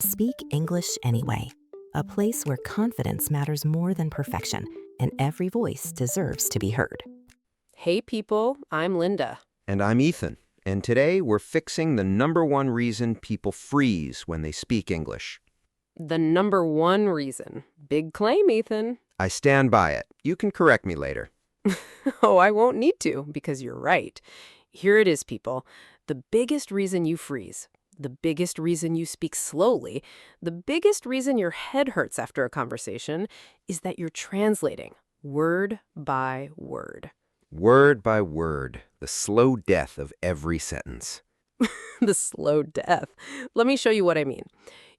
Speak English anyway, a place where confidence matters more than perfection, and every voice deserves to be heard. Hey people, I'm Linda. And I'm Ethan, and today we're fixing the number one reason people freeze when they speak English. The number one reason. Big claim, Ethan. I stand by it. You can correct me later. Oh, I won't need to, because you're right. Here it is, people. The biggest reason you freeze, the biggest reason you speak slowly, the biggest reason your head hurts after a conversation is that you're translating word by word. Word by word, the slow death of every sentence. The slow death. Let me show you what I mean.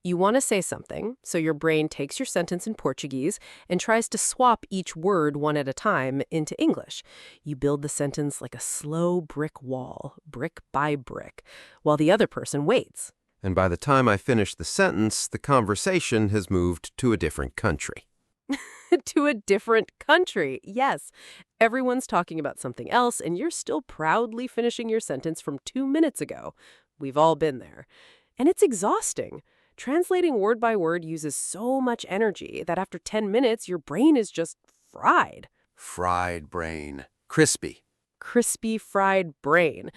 You want to say something, so your brain takes your sentence in Portuguese and tries to swap each word one at a time into English. You build the sentence like a slow brick wall, brick by brick, while the other person waits. And by the time I finish the sentence, the conversation has moved to a different country. To a different country, yes. Everyone's talking about something else, and you're still proudly finishing your sentence from 2 minutes ago. We've all been there. And it's exhausting. Translating word by word uses so much energy that after 10 minutes, your brain is just fried. Fried brain. Crispy. Crispy fried brain.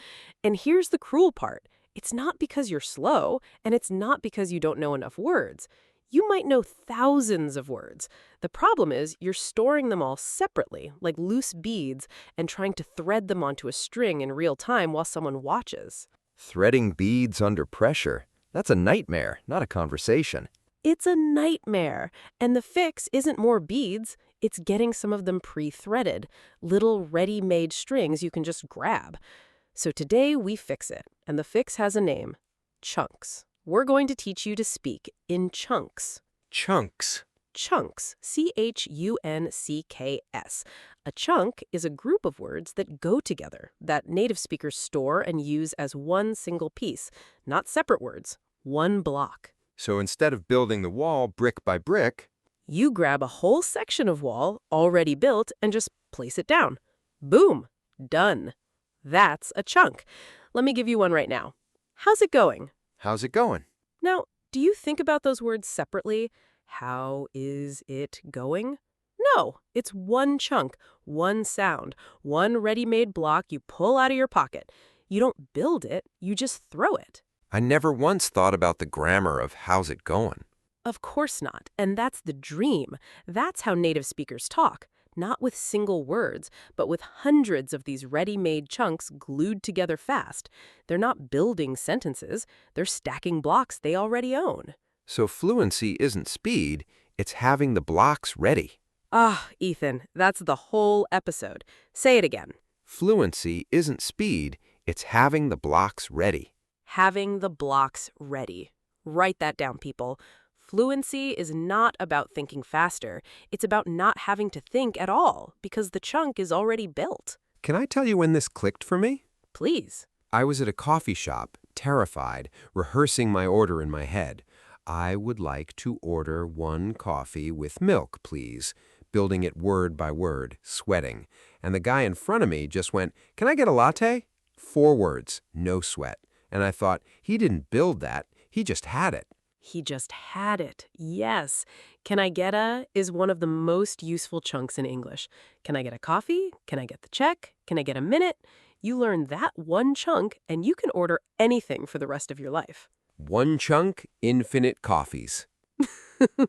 And here's the cruel part. It's not because you're slow, and it's not because you don't know enough words. You might know thousands of words. The problem is you're storing them all separately, like loose beads, and trying to thread them onto a string in real time while someone watches. Threading beads under pressure. That's a nightmare, not a conversation. It's a nightmare. And the fix isn't more beads. It's getting some of them pre-threaded, little ready-made strings you can just grab. So today we fix it, and the fix has a name: chunks. We're going to teach you to speak in chunks. Chunks. Chunks, C-H-U-N-C-K-S. A chunk is a group of words that go together, that native speakers store and use as one single piece, not separate words, one block. So instead of building the wall brick by brick, You grab a whole section of wall already built and just place it down. Boom, done. That's a chunk. Let me give you one right now. How's it going? how's it going? Now, do you think about those words separately? How is it going? No, it's one chunk, one sound, one ready-made block you pull out of your pocket. You don't build it, you just throw it. I never once thought about the grammar of how's it going. Of course not, and that's the dream. That's how native speakers talk. Not with single words, but with hundreds of these ready-made chunks glued together fast. They're not building sentences, they're stacking blocks they already own. So fluency isn't speed, it's having the blocks ready. Ah, Ethan, that's the whole episode. Say it again. Fluency isn't speed, it's having the blocks ready. Having the blocks ready. Write that down, people. Fluency is not about thinking faster. It's about not having to think at all, because the chunk is already built. Can I tell you when this clicked for me? Please. I was at a coffee shop, terrified, rehearsing my order in my head. I would like to order 1 coffee with milk, please. Building it word by word, sweating. And the guy in front of me just went, "Can I get a latte?" 4 words, no sweat. And I thought, he didn't build that, he just had it. He just had it. Yes. Can I get a is one of the most useful chunks in English. Can I get a coffee? Can I get the check? Can I get a minute? You learn that one chunk, and you can order anything for the rest of your life. 1 chunk, infinite coffees.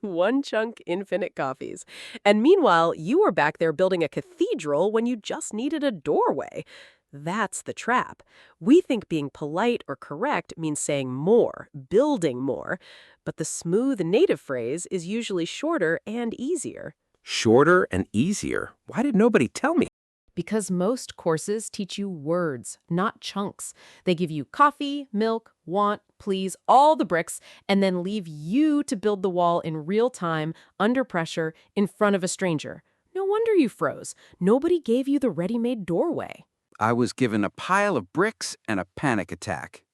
One chunk, infinite coffees. And meanwhile, you were back there building a cathedral when you just needed a doorway. That's the trap. We think being polite or correct means saying more, building more, but the smooth native phrase is usually shorter and easier. Shorter and easier. Why did nobody tell me? Because most courses teach you words, not chunks. They give you coffee, milk, want, please, all the bricks, and then leave you to build the wall in real time, under pressure, in front of a stranger. No wonder you froze. Nobody gave you the ready-made doorway. I was given a pile of bricks and a panic attack.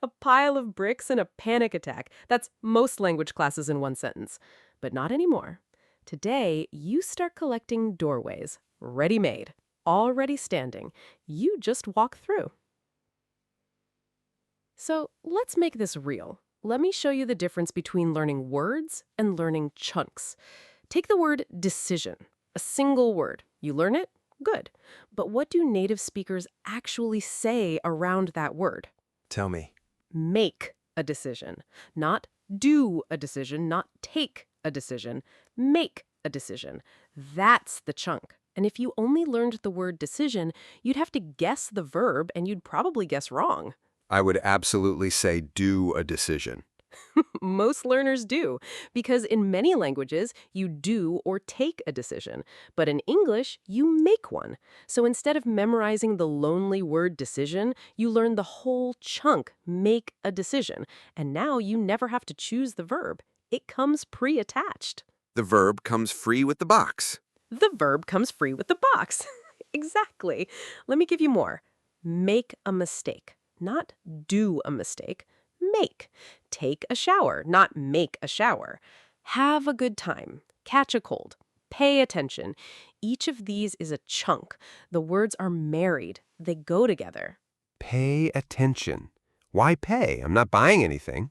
A pile of bricks and a panic attack. That's most language classes in one sentence. But not anymore. Today, you start collecting doorways, ready-made, already standing. You just walk through. So let's make this real. let me show you the difference between learning words and learning chunks. Take the word decision, a single word. You learn it? Good. But what do native speakers actually say around that word? Tell me. Make a decision. Not do a decision, not take a decision. Make a decision. That's the chunk. And if you only learned the word decision, you'd have to guess the verb and you'd probably guess wrong. I would absolutely say do a decision. Most learners do, because in many languages, you do or take a decision. But in English, you make one. So instead of memorizing the lonely word decision, you learn the whole chunk, make a decision. And now you never have to choose the verb. It comes pre-attached. The verb comes free with the box. The verb comes free with the box. Exactly. Let me give you more. Make a mistake, not do a mistake. Make. Take a shower, not make a shower. Have a good time. Catch a cold. Pay attention. Each of these is a chunk. The words are married. They go together. Pay attention. Why pay? I'm not buying anything.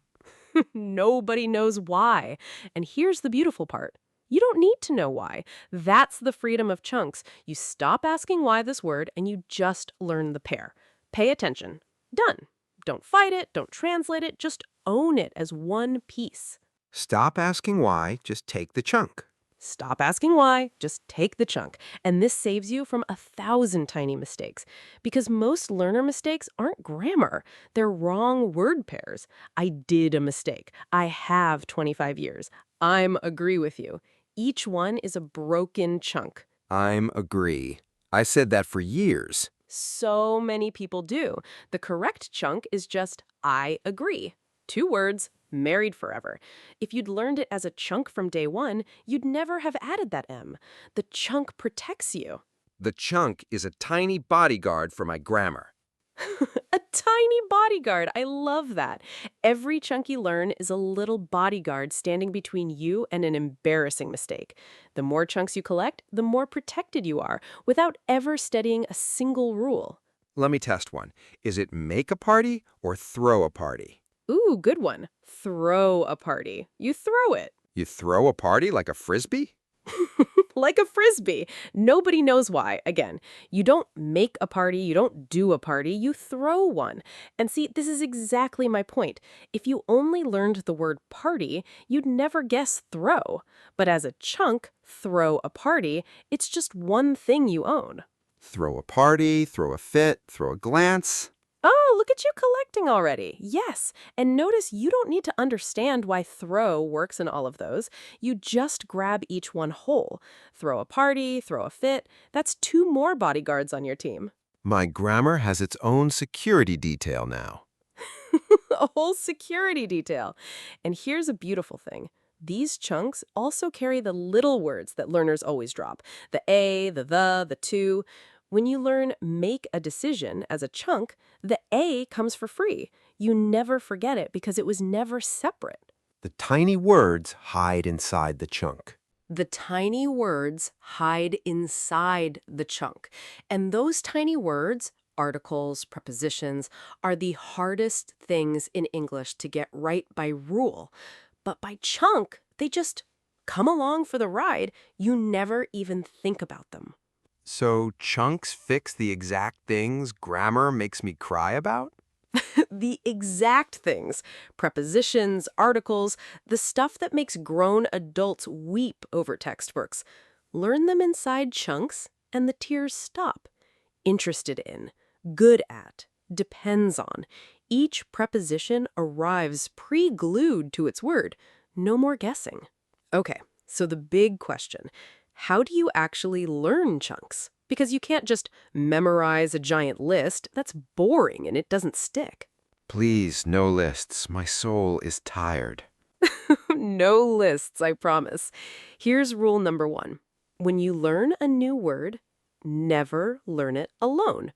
Nobody knows why. And here's the beautiful part. You don't need to know why. That's the freedom of chunks. You stop asking why this word and you just learn the pair. Pay attention. Done. Don't fight it, don't translate it, just own it as one piece. Stop asking why, just take the chunk. Stop asking why, just take the chunk. And this saves you from 1,000 tiny mistakes. Because most learner mistakes aren't grammar. They're wrong word pairs. I did a mistake. I have 25 years. I'm agree with you. Each one is a broken chunk. I'm agree. I said that for years. So many people do. The correct chunk is just I agree. 2 words, married forever. If you'd learned it as a chunk from day one, you'd never have added that M. The chunk protects you. The chunk is a tiny bodyguard for my grammar. A tiny bodyguard. I love that. Every chunk you learn is a little bodyguard standing between you and an embarrassing mistake. The more chunks you collect, the more protected you are, without ever studying a single rule. Let me test one. Is it make a party or throw a party? Ooh, good one. Throw a party. You throw it. You throw a party like a frisbee? Like a frisbee. Nobody knows why. Again, you don't make a party, you don't do a party, you throw one. And see, this is exactly my point. If you only learned the word party, you'd never guess throw. But as a chunk, throw a party, it's just one thing you own. Throw a party, throw a fit, throw a glance. Oh, look at you collecting already. Yes. And notice you don't need to understand why throw works in all of those. You just grab each one whole. Throw a party, throw a fit. That's 2 more bodyguards on your team. My grammar has its own security detail now. A whole security detail. And here's a beautiful thing. These chunks also carry the little words that learners always drop. The a, the to. When you learn make a decision as a chunk, the A comes for free. You never forget it because it was never separate. The tiny words hide inside the chunk. The tiny words hide inside the chunk. And those tiny words, articles, prepositions, are the hardest things in English to get right by rule. But by chunk, they just come along for the ride. You never even think about them. So chunks fix the exact things grammar makes me cry about? The exact things. Prepositions, articles, the stuff that makes grown adults weep over textbooks. Learn them inside chunks and the tears stop. Interested in, good at, depends on. Each preposition arrives pre-glued to its word. No more guessing. Okay, so the big question. How do you actually learn chunks? Because you can't just memorize a giant list. That's boring and it doesn't stick. Please, no lists. My soul is tired. No lists, I promise. Here's rule number 1. When you learn a new word, never learn it alone.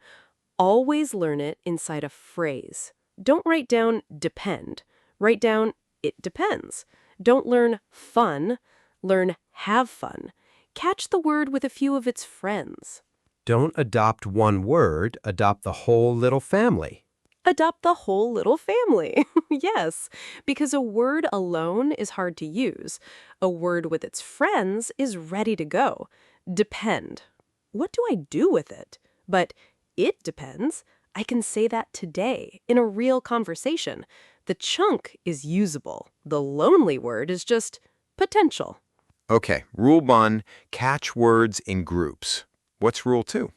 Always learn it inside a phrase. Don't write down depend. Write down it depends. Don't learn fun. Learn have fun. Catch the word with a few of its friends. Don't adopt one word, adopt the whole little family. Adopt the whole little family. Yes, because a word alone is hard to use. A word with its friends is ready to go. Depend. What do I do with it? But it depends. I can say that today in a real conversation. The chunk is usable. The lonely word is just potential. Okay, rule 1, catch words in groups. What's rule 2?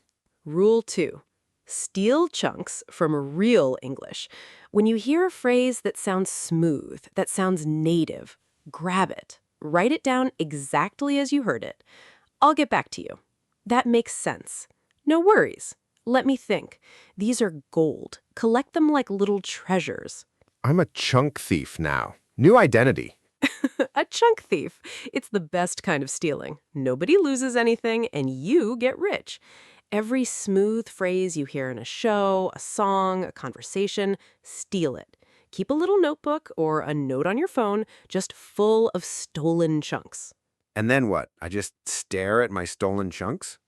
Rule 2. Steal chunks from real English. When you hear a phrase that sounds smooth, that sounds native, grab it. Write it down exactly as you heard it. I'll get back to you. That makes sense. No worries. Let me think. These are gold. Collect them like little treasures. I'm a chunk thief now. New identity. A chunk thief. It's the best kind of stealing. Nobody loses anything, and you get rich. Every smooth phrase you hear in a show, a song, a conversation, steal it. Keep a little notebook or a note on your phone just full of stolen chunks. And then what? I just stare at my stolen chunks?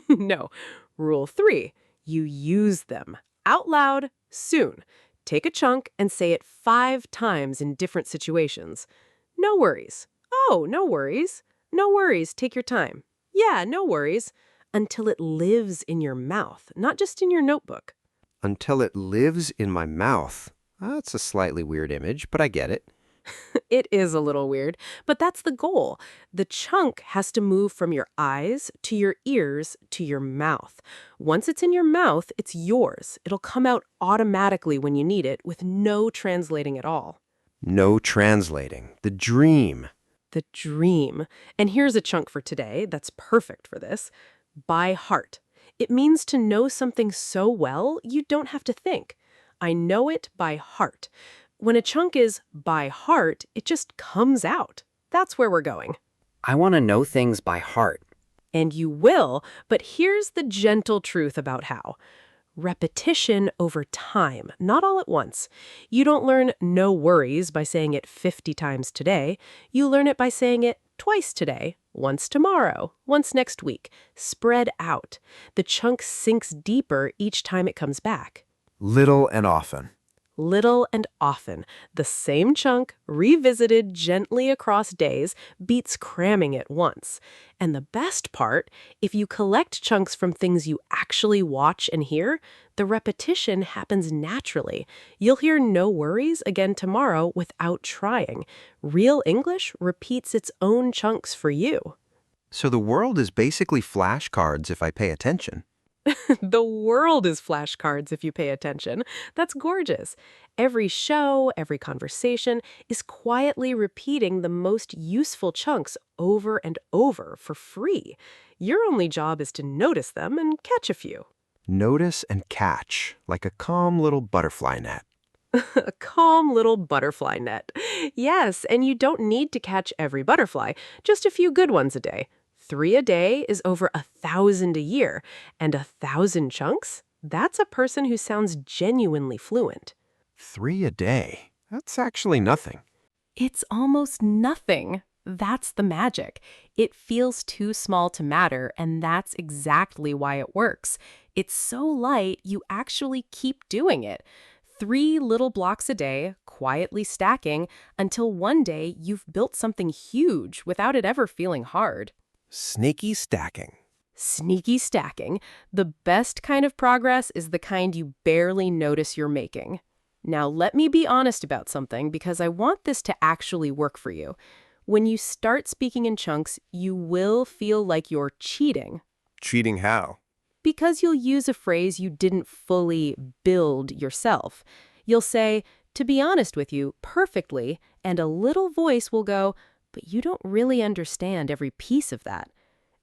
No. Rule 3. You use them. Out loud, soon. Take a chunk and say it 5 times in different situations. No worries. Oh, no worries. No worries. Take your time. Yeah, no worries. Until it lives in your mouth, not just in your notebook. Until it lives in my mouth. That's a slightly weird image, but I get it. It is a little weird, but that's the goal. The chunk has to move from your eyes to your ears to your mouth. Once it's in your mouth, it's yours. It'll come out automatically when you need it with no translating at all. No translating. The dream. The dream. And here's a chunk for today that's perfect for this. By heart. It means to know something so well you don't have to think. I know it by heart. When a chunk is by heart, it just comes out. That's where we're going. I want to know things by heart. And you will, but here's the gentle truth about how. Repetition over time, not all at once. You don't learn no worries by saying it 50 times today. You learn it by saying it twice today, once tomorrow, once next week. Spread out. The chunk sinks deeper each time it comes back. Little and often. Little and often. The same chunk, revisited gently across days, beats cramming it once. And the best part, if you collect chunks from things you actually watch and hear, the repetition happens naturally. You'll hear no worries again tomorrow without trying. Real English repeats its own chunks for you. So the world is basically flashcards if I pay attention. The world is flashcards if you pay attention. That's gorgeous. Every show, every conversation is quietly repeating the most useful chunks over and over for free. Your only job is to notice them and catch a few. Notice and catch, like a calm little butterfly net. A calm little butterfly net. Yes, and you don't need to catch every butterfly, just a few good ones a day. 3 a day is over 1,000 a year, and 1,000 chunks? That's a person who sounds genuinely fluent. 3 a day. That's actually nothing. It's almost nothing. That's the magic. It feels too small to matter, and that's exactly why it works. It's so light, you actually keep doing it. 3 little blocks a day, quietly stacking, until one day you've built something huge without it ever feeling hard. Sneaky stacking. Sneaky stacking. The best kind of progress is the kind you barely notice you're making. Now, let me be honest about something because I want this to actually work for you. When you start speaking in chunks, you will feel like you're cheating. Cheating how? Because you'll use a phrase you didn't fully build yourself. You'll say, to be honest with you, perfectly, and a little voice will go, but you don't really understand every piece of that.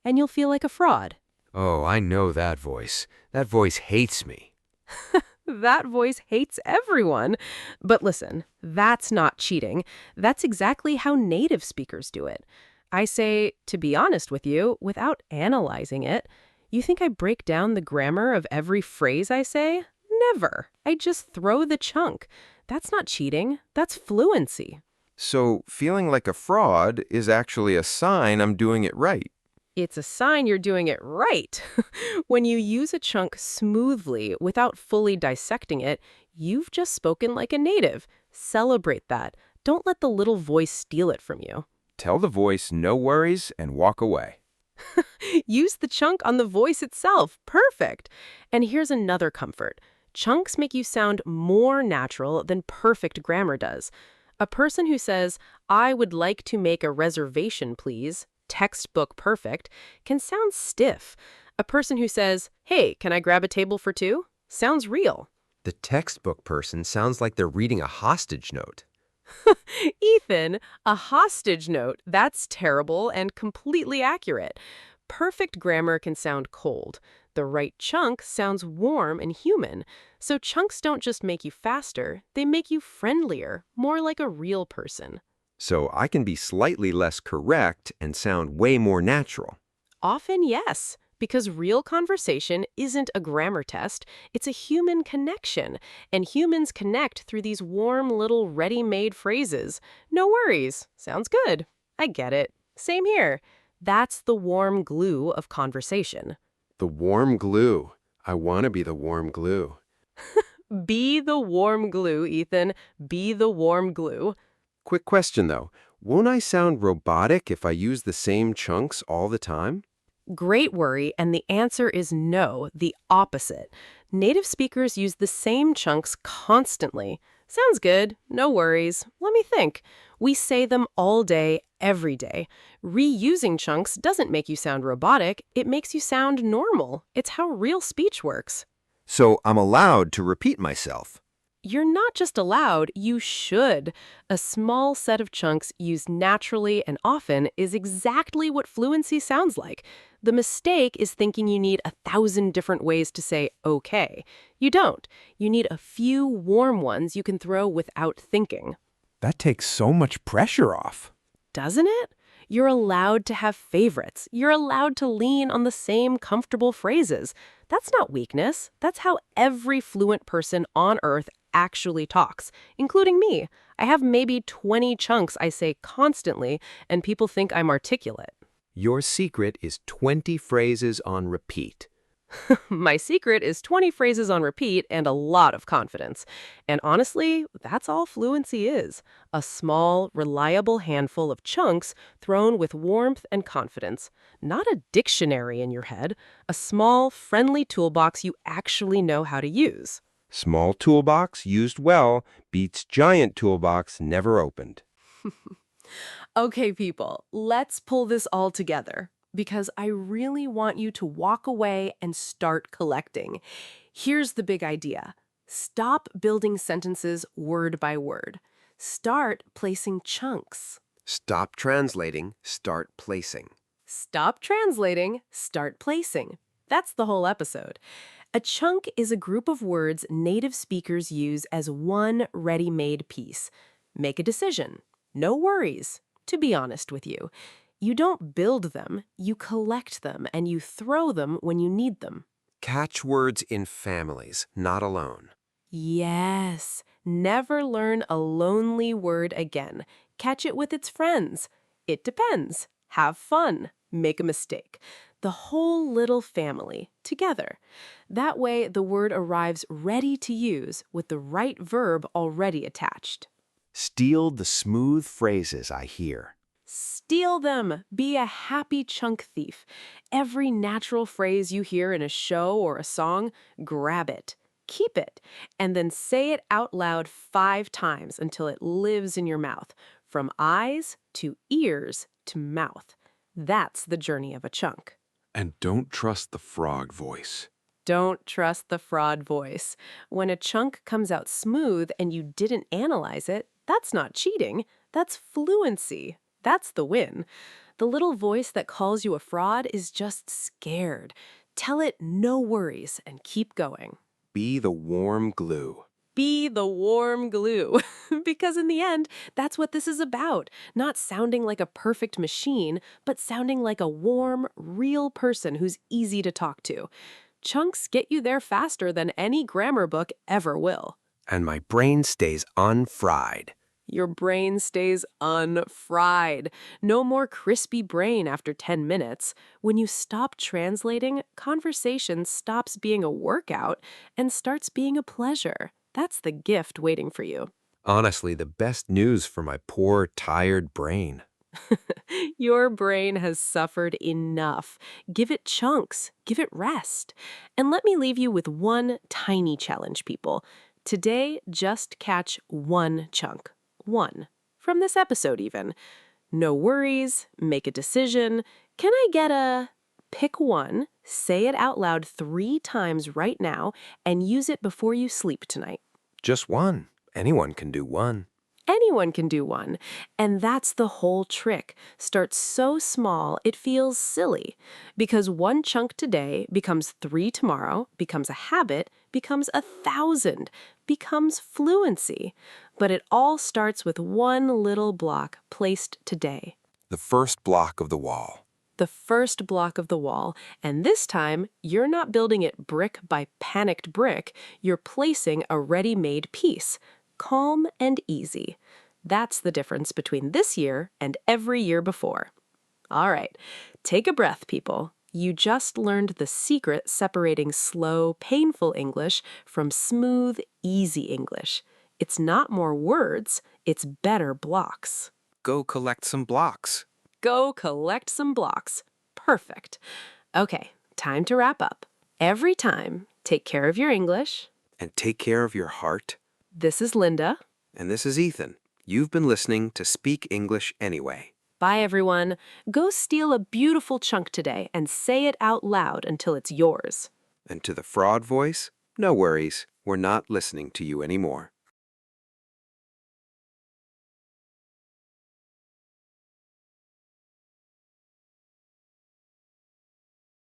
And you'll feel like a fraud. Oh, I know that voice. That voice hates me. That voice hates everyone. But listen, that's not cheating. That's exactly how native speakers do it. I say, to be honest with you, without analyzing it. You think I break down the grammar of every phrase I say? Never. I just throw the chunk. That's not cheating. That's fluency. So feeling like a fraud is actually a sign I'm doing it right. It's a sign you're doing it right. When you use a chunk smoothly without fully dissecting it, you've just spoken like a native. Celebrate that. Don't let the little voice steal it from you. Tell the voice no worries and walk away. Use the chunk on the voice itself. Perfect. And here's another comfort. Chunks make you sound more natural than perfect grammar does. A person who says, "I would like to make a reservation, please," textbook perfect, can sound stiff. A person who says, "Hey, can I grab a table for two?" sounds real. The textbook person sounds like they're reading a hostage note. Ethan, a hostage note, that's terrible and completely accurate. Perfect grammar can sound cold. The right chunk sounds warm and human. So chunks don't just make you faster, they make you friendlier, more like a real person. So I can be slightly less correct and sound way more natural. Often, yes, because real conversation isn't a grammar test, it's a human connection, and humans connect through these warm little ready-made phrases. No worries. Sounds good. I get it. Same here. That's the warm glue of conversation. The warm glue. I want to be the warm glue. Be the warm glue, Ethan. Be the warm glue. Quick question though. Won't I sound robotic if I use the same chunks all the time? Great worry, and the answer is no, the opposite. Native speakers use the same chunks constantly. Sounds good, no worries. Let me think. We say them all day, every day. Reusing chunks doesn't make you sound robotic, it makes you sound normal. It's how real speech works. So I'm allowed to repeat myself. You're not just allowed, you should. A small set of chunks used naturally and often is exactly what fluency sounds like. The mistake is thinking you need 1,000 different ways to say okay. You don't. You need a few warm ones you can throw without thinking. That takes so much pressure off. Doesn't it? You're allowed to have favorites. You're allowed to lean on the same comfortable phrases. That's not weakness. That's how every fluent person on Earth actually talks, including me. I have maybe 20 chunks I say constantly, and people think I'm articulate. Your secret is 20 phrases on repeat. My secret is 20 phrases on repeat and a lot of confidence. And honestly, that's all fluency is. A small, reliable handful of chunks thrown with warmth and confidence. Not a dictionary in your head. A small, friendly toolbox you actually know how to use. Small toolbox used well beats giant toolbox never opened. Okay, people, let's pull this all together, because I really want you to walk away and start collecting. Here's the big idea. Stop building sentences word by word. Start placing chunks. Stop translating, start placing. Stop translating, start placing. That's the whole episode. A chunk is a group of words native speakers use as one ready-made piece. Make a decision. No worries, to be honest with you. You don't build them, you collect them, and you throw them when you need them. Catch words in families, not alone. Yes. Never learn a lonely word again. Catch it with its friends. It depends. Have fun. Make a mistake. The whole little family, together. That way, the word arrives ready to use with the right verb already attached. Steal the smooth phrases I hear. Steal them. Be a happy chunk thief. Every natural phrase you hear in a show or a song, grab it. Keep it. And then say it out loud 5 times until it lives in your mouth. From eyes to ears to mouth. That's the journey of a chunk. And don't trust the frog voice. Don't trust the fraud voice. When a chunk comes out smooth and you didn't analyze it, that's not cheating. That's fluency. That's the win. The little voice that calls you a fraud is just scared. Tell it no worries and keep going. Be the warm glue. Be the warm glue. Because in the end, that's what this is about. Not sounding like a perfect machine, but sounding like a warm, real person who's easy to talk to. Chunks get you there faster than any grammar book ever will. And my brain stays unfried. Your brain stays unfried. No more crispy brain after 10 minutes. When you stop translating, conversation stops being a workout and starts being a pleasure. That's the gift waiting for you. Honestly, the best news for my poor, tired brain. Your brain has suffered enough. Give it chunks. Give it rest. And let me leave you with one tiny challenge, people. Today, just catch one chunk. One. From this episode, even. No worries. Make a decision. Can I get a... Pick one, say it out loud 3 times right now, and use it before you sleep tonight. Just one. Anyone can do one. Anyone can do one. And that's the whole trick. Start so small it feels silly. Because one chunk today becomes 3 tomorrow, becomes a habit, becomes 1,000, becomes fluency. But it all starts with one little block placed today. The first block of the wall. The first block of the wall. And this time, you're not building it brick by panicked brick. You're placing a ready-made piece. Calm and easy. That's the difference between this year and every year before. All right, take a breath, people. You just learned the secret separating slow, painful English from smooth, easy English. It's not more words, it's better blocks. Go collect some blocks. Go collect some blocks. Perfect. Okay, time to wrap up. Every time, take care of your English. And take care of your heart. This is Linda. And this is Ethan. You've been listening to Speak English Anyway. Bye, everyone. Go steal a beautiful chunk today and say it out loud until it's yours. And to the fraud voice, no worries. We're not listening to you anymore.